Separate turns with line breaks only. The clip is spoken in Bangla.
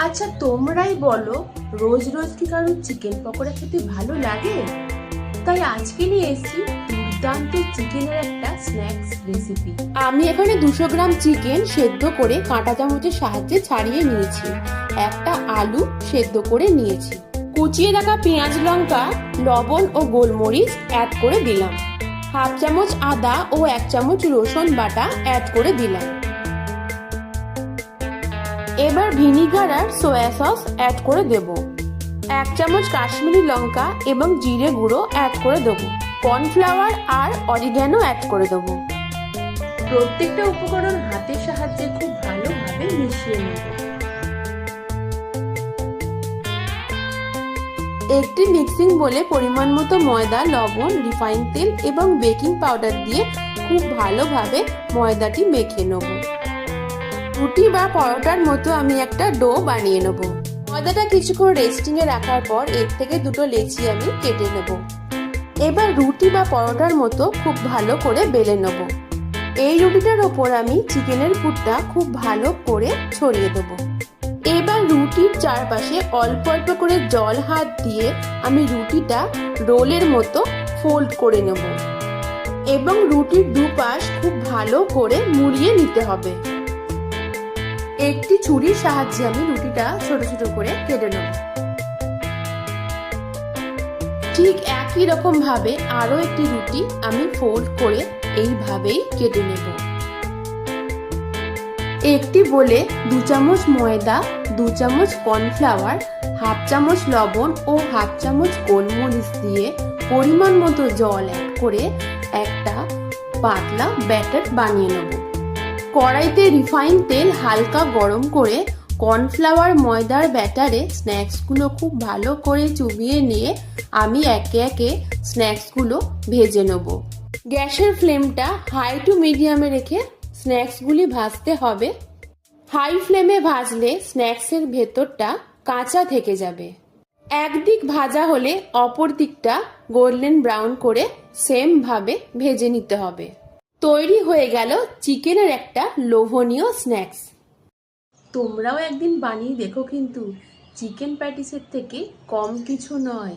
আচ্ছা তোমরাই বলো, রোজ রোজ কি কারোর চিকেন পকোড়া খেতে ভালো লাগে? তাই আজকে নিয়ে এসেছি দুর্দান্ত চিকেনের একটা স্ন্যাক্স রেসিপি।
আমি এখানে 200 গ্রাম চিকেন সেদ্ধ করে কাঁটা চামচের সাহায্যে ছাড়িয়ে নিয়েছি। একটা আলু সেদ্ধ করে নিয়েছি। কুচিয়ে রাখা পেঁয়াজ, লঙ্কা, লবণ ও গোলমরিচ অ্যাড করে দিলাম। হাফ চামচ আদা ও 1 চামচ রসুন বাটা অ্যাড করে দিলাম। এবার ভিনিগার আর সয়া সস অ্যাড করে দেব। 1 চামচ কাশ্মীরি লঙ্কা এবং জিরে গুঁড়ো অ্যাড করে দেবো। কর্নফ্লাওয়ার আর অরিগ্যানো অ্যাড করে দেবো।
প্রত্যেকটা উপকরণ হাতের সাহায্যে খুব ভালোভাবে মিশিয়ে নেব।
একটি মিক্সিং বলে পরিমাণ মতো ময়দা, লবণ, রিফাইন তেল এবং বেকিং পাউডার দিয়ে খুব ভালোভাবে ময়দাটি মেখে নেব। রুটি বা পরোটার মতো আমি একটা ডো বানিয়ে নেব। ময়দাটা কিছুক্ষণ রেস্টিং এ রাখার পর এর থেকে দুটো লেচি আমি কেটে নেব। এবার রুটি বা পরোটার মতো খুব ভালো করে বেলে নেব। এই রুটিটার ওপর আমি চিকেনের পুরটা খুব ভালো করে ছড়িয়ে দেবো। এবার রুটির চারপাশে অল্প অল্প করে জল হাত দিয়ে আমি রুটিটা রোলের মতো ফোল্ড করে নেব এবং রুটির দুপাশ খুব ভালো করে মুড়িয়ে নিতে হবে। একটি ছুরির সাহায্যে আমি রুটিটা ছোট ছোট করে কেটে নেব। ঠিক একই রকম ভাবে আরো একটি রুটি আমি ফোল্ড করে এইভাবেই কেটে নেব। একটি বলে 2 চামচ ময়দা, 2 চামচ কর্নফ্লাওয়ার, হাফ চামচ লবণ ও হাফ চামচ গোলমরিচ দিয়ে পরিমাণ মতো জল অ্যাড করে একটা পাতলা ব্যাটার বানিয়ে নেব। কড়াইতে রিফাইন তেল হালকা গরম করে কর্নফ্লাওয়ার ময়দার ব্যাটারে স্ন্যাক্সগুলো খুব ভালো করে চুবিয়ে নিয়ে আমি একে একে স্ন্যাক্সগুলো ভেজে নেব। গ্যাসের ফ্লেমটা হাই টু মিডিয়ামে রেখে স্ন্যাক্সগুলি ভাজতে হবে। হাই ফ্লেমে ভাজলে স্ন্যাক্সের ভেতরটা কাঁচা থেকে যাবে। একদিক ভাজা হলে অপর দিকটা গোল্ডেন ব্রাউন করে সেম ভাবে ভেজে নিতে হবে। তৈরি হয়ে গেল চিকেনের একটা লোভনীয় স্ন্যাক্স।
তোমরাও একদিন বানিয়ে দেখো, কিন্তু চিকেন প্যাটিসের থেকে কম কিছু নয়।